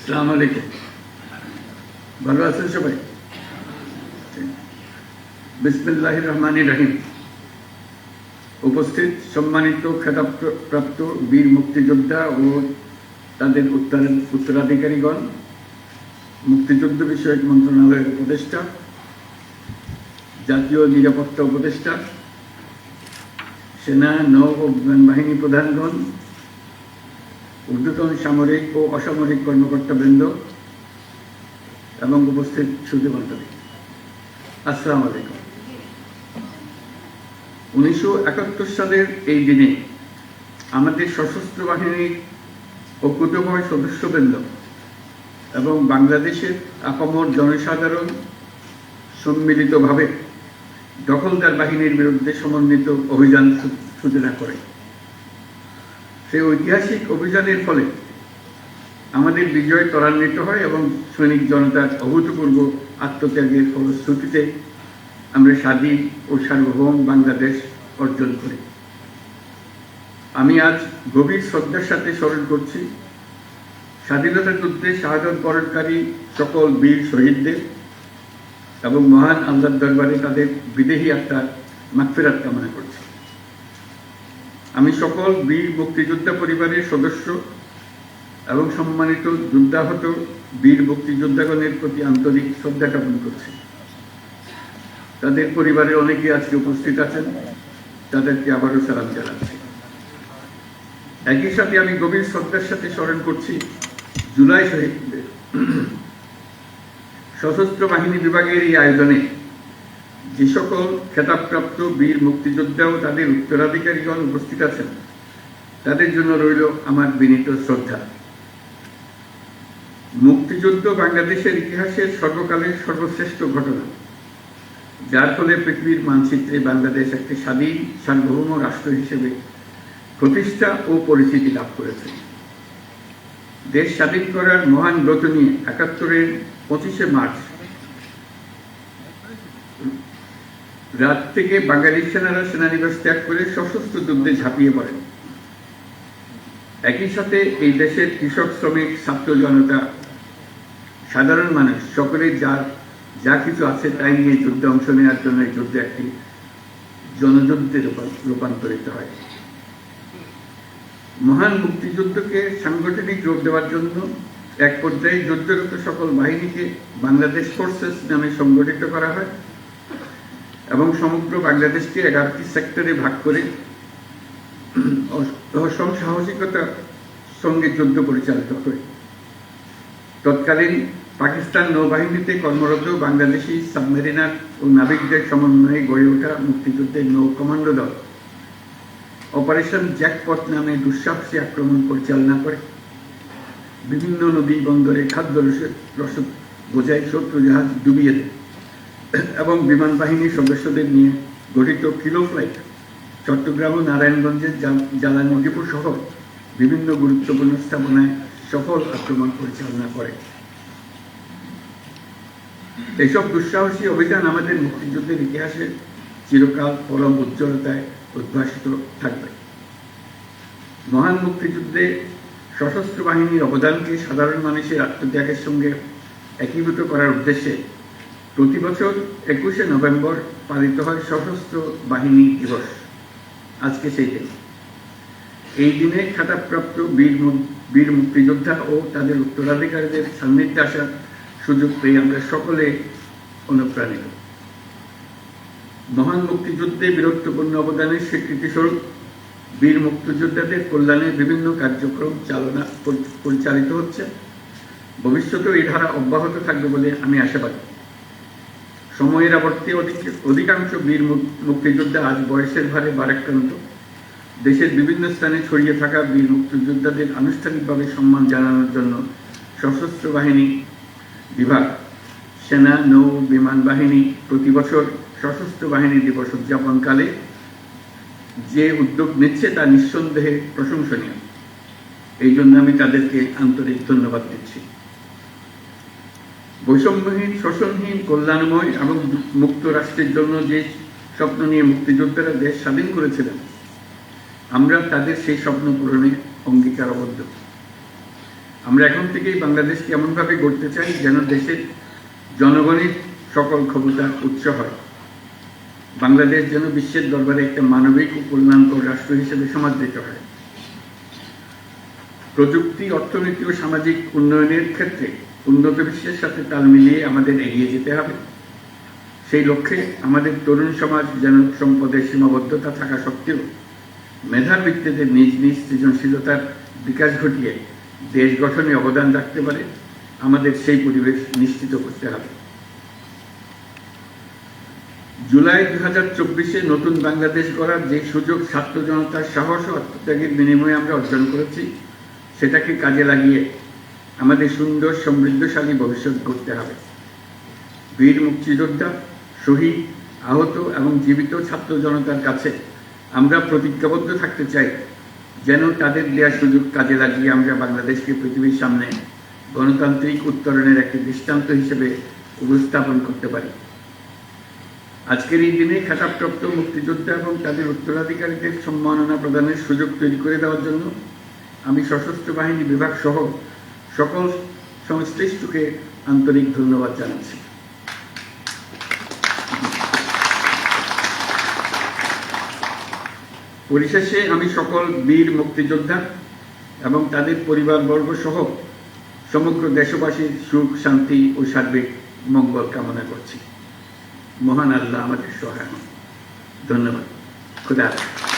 আসসালামু আলাইকুম। ভালো আছেন সবাই? বিসমিল্লাহির রহমানির রহিম। উপস্থিত সম্মানিত খেতাবপ্রাপ্ত বীর মুক্তিযোদ্ধা ও তাদের উত্তরাধিকারীগণ, মুক্তিযুদ্ধ বিষয়ক মন্ত্রণালয়ের উপদেষ্টা, জাতীয় নিরাপত্তা উপদেষ্টা, সেনা, নৌ ও বিমান বাহিনী প্রধানগণ, ঊর্ধ্বতন সামরিক ও অসামরিক কর্মকর্তাবৃন্দ এবং উপস্থিত সুধীমণ্ডলী, আসসালামু আলাইকুম। 1971 সালের এই দিনে আমাদের সশস্ত্র বাহিনীর অকুতোভয় সদস্যবৃন্দ এবং বাংলাদেশের আপামর জনসাধারণ সম্মিলিতভাবে দখলদার বাহিনীর বিরুদ্ধে সমন্বিত অভিযান সূচনা করে। সেই ঐতিহাসিক অভিযানের ফলে আমাদের বিজয় ত্বরান্বিত হয় এবং সৈনিক জনতার অভূতপূর্ব আত্মত্যাগের ফলশ্রুতিতে আমরা স্বাধীন ও সার্বভৌম বাংলাদেশ অর্জন করি। আমি আজ গভীর শ্রদ্ধার সাথে স্মরণ করছি স্বাধীনতা যুদ্ধে শাহাদত বরণকারী সকল বীর শহীদদের এবং মহান আল্লাহর দরবারে তাদের বিদেহী আত্মার মাগফিরাত কামনা করছি। আমি সকল বীর মুক্তিযোদ্ধা পরিবারের সদস্য এবং সম্মানিত যুদ্ধাহত বীর মুক্তিযোদ্ধাগণের প্রতি আন্তরিক শ্রদ্ধা জ্ঞাপন করছি। তাদের পরিবারের অনেকে আজকে উপস্থিত আছেন, তাদেরকে আবারও সালাম জানাচ্ছি। একই সাথে আমি গভীর শ্রদ্ধার সাথে স্মরণ করছি জুলাই শহীদদের। সশস্ত্র বাহিনী বিভাগের এই আয়োজনে যে সকল খেতাবপ্রাপ্ত বীর মুক্তিযোদ্ধা ও তাদের উত্তরাধিকারীগণ উপস্থিত আছেন, তাদের জন্য রইল আমার বিনীত শ্রদ্ধা। মুক্তিযুদ্ধ বাংলাদেশের ইতিহাসের সর্বকালের সর্বশ্রেষ্ঠ ঘটনা, যার ফলে পৃথিবীর মানচিত্রে বাংলাদেশ একটি স্বাধীন সার্বভৌম রাষ্ট্র হিসেবে প্রতিষ্ঠা ও পরিচিতি লাভ করেছে। দেশ স্বাধীন করার মহান ব্রত নিয়ে ৭১-এর 25শে মার্চ রাত থেকে বাঙালি সেনারা সেনানিবাস ত্যাগ করে সশস্ত্র যুদ্ধে ঝাঁপিয়ে পড়েন। একই সাথে এই দেশের কৃষক, শ্রমিক, ছাত্র জনতা, সাধারণ মানুষ সকলেই যা কিছু আছে তাই নিয়ে যুদ্ধে অংশ নেওয়ার জন্য এই যুদ্ধে একটি জনযুদ্ধে রূপান্তরিত হয়। মহান মুক্তিযুদ্ধকে সাংগঠনিক রূপ দেওয়ার জন্য এক পর্যায়ে যুদ্ধরত সকল বাহিনীকে বাংলাদেশ ফোর্সেস নামে সংগঠিত করা হয় এবং সমগ্র বাংলাদেশকে 11টি সেক্টরে ভাগ করে সাহসিকতার সঙ্গে যুদ্ধ পরিচালিত হয়। তৎকালীন পাকিস্তান নৌবাহিনীতে কর্মরত বাংলাদেশি সাবমেরিনার ও নাবিকদের সমন্বয়ে গড়ে ওঠা মুক্তিযুদ্ধের নৌ কমান্ডো দল অপারেশন জ্যাকপট নামে দুঃসাহসী আক্রমণ পরিচালনা করে বিভিন্ন নদী বন্দরে খাদ্য রসদ বোঝাই শত্রু জাহাজ ডুবিয়ে দেয় এবং বিমান বাহিনীর সদস্যদের নিয়ে গঠিত কিলো ফ্লাইট চট্টগ্রাম ও নারায়ণগঞ্জের জ্বালানি ডিপো সহ বিভিন্ন গুরুত্বপূর্ণ স্থাপনায় সফল আক্রমণ পরিচালনা করে। এইসব দুঃসাহসী অভিযান আমাদের মুক্তিযুদ্ধের ইতিহাসে চিরকাল পরম উজ্জ্বলতায় উদ্ভাসিত থাকবে। মহান মুক্তিযুদ্ধে সশস্ত্র বাহিনীর অবদানকে সাধারণ মানুষের আত্মত্যাগের সঙ্গে একীভূত করার উদ্দেশ্যে প্রতি বছর 21শে নভেম্বর পালিত হয় সশস্ত্র বাহিনী দিবস। আজকে সেই দিন। এই দিনে খেতাবপ্রাপ্ত বীর মুক্তিযোদ্ধা ও তাদের উত্তরাধিকারীদের সান্নিধ্যে আসার সুযোগ পেয়ে আমরা সকলে অনুপ্রাণিত। মহান মুক্তিযুদ্ধে বীরত্বপূর্ণ অবদানের স্বীকৃতিস্বরূপ বীর মুক্তিযোদ্ধাদের কল্যাণে বিভিন্ন কার্যক্রম পরিচালিত হচ্ছে। ভবিষ্যতেও এই ধারা অব্যাহত থাকবে বলে আমি আশাবাদী। সময়ের আবর্তে অধিকাংশ বীর মুক্তিযোদ্ধা আজ বয়সের ভারে ভারাক্রান্ত। দেশের বিভিন্ন স্থানে ছড়িয়ে থাকা বীর মুক্তিযোদ্ধাদের আনুষ্ঠানিকভাবে সম্মান জানানোর জন্য সশস্ত্র বাহিনী বিভাগ, সেনা, নৌ, বিমান বাহিনী প্রতি বছর সশস্ত্র বাহিনী দিবস উদযাপনকালে যে উদ্যোগ নিচ্ছে তা নিঃসন্দেহে প্রশংসনীয়। এই জন্য আমি তাদেরকে আন্তরিক ধন্যবাদ দিচ্ছি। বৈষম্যহীন, শোষণহীন, কল্যাণময় এবং মুক্ত রাষ্ট্রের জন্য যে স্বপ্ন নিয়ে মুক্তিযোদ্ধারা দেশ স্বাধীন করেছিলেন, আমরা তাদের সেই স্বপ্ন পূরণে অঙ্গীকারবদ্ধ। আমরা এখন থেকেই বাংলাদেশকে এমনভাবে গড়তে চাই যেন দেশের জনগণের সকল ক্ষমতার উৎস হয়। বাংলাদেশ যেন বিশ্বের দরবারে একটা মানবিক ও কল্যাণকর রাষ্ট্র হিসেবে সমাদৃত হয়। প্রযুক্তি, অর্থনীতি ও সামাজিক উন্নয়নের ক্ষেত্রে উন্নত বিশ্বের সাথে তাল মিলিয়ে আমাদের এগিয়ে যেতে হবে। সেই লক্ষ্যে আমাদের তরুণ সমাজ যেন সম্পদের সীমাবদ্ধতা থাকা সত্ত্বেও মেধার ভিত্তিতে নিজ নিজ সৃজনশীলতার বিকাশ ঘটিয়ে দেশ গঠনে অবদান রাখতে পারে, আমাদের সেই পরিবেশ নিশ্চিত করতে হবে। জুলাই 2024-এ নতুন বাংলাদেশ গড়ার যে সুযোগ ছাত্র জনতার সাহস ও আত্মত্যাগের বিনিময়ে আমরা অর্জন করেছি, সেটাকে কাজে লাগিয়ে আমাদের সুন্দর সমৃদ্ধশালী ভবিষ্যৎ গড়তে হবে। বীর মুক্তিযোদ্ধা, শহীদ, আহত এবং জীবিত ছাত্র জনতার কাছে আমরা প্রতিজ্ঞাবদ্ধ থাকতে চাই যেন তাদের দেওয়া সুযোগ কাজে লাগিয়ে আমরা বাংলাদেশকে পৃথিবীর সামনে গণতান্ত্রিক উত্তরণের একটি দৃষ্টান্ত হিসেবে উপস্থাপন করতে পারি। আজকের এই দিনে খেতাবপ্রাপ্ত মুক্তিযোদ্ধা এবং তাদের উত্তরাধিকারীদের সম্মাননা প্রদানের সুযোগ তৈরি করে দেওয়ার জন্য আমি সশস্ত্র বাহিনী বিভাগ সহ সকল সংশ্লিষ্টকে আন্তরিক ধন্যবাদ জানাচ্ছি। পরিশেষে আমি সকল বীর মুক্তিযোদ্ধা এবং তাদের পরিবারবর্গ সহ সমগ্র দেশবাসীর সুখ, শান্তি ও সার্বিক মঙ্গল কামনা করছি। মহান আল্লাহ আমাদের সহায় হন। ধন্যবাদ। খুদা হাফেজ।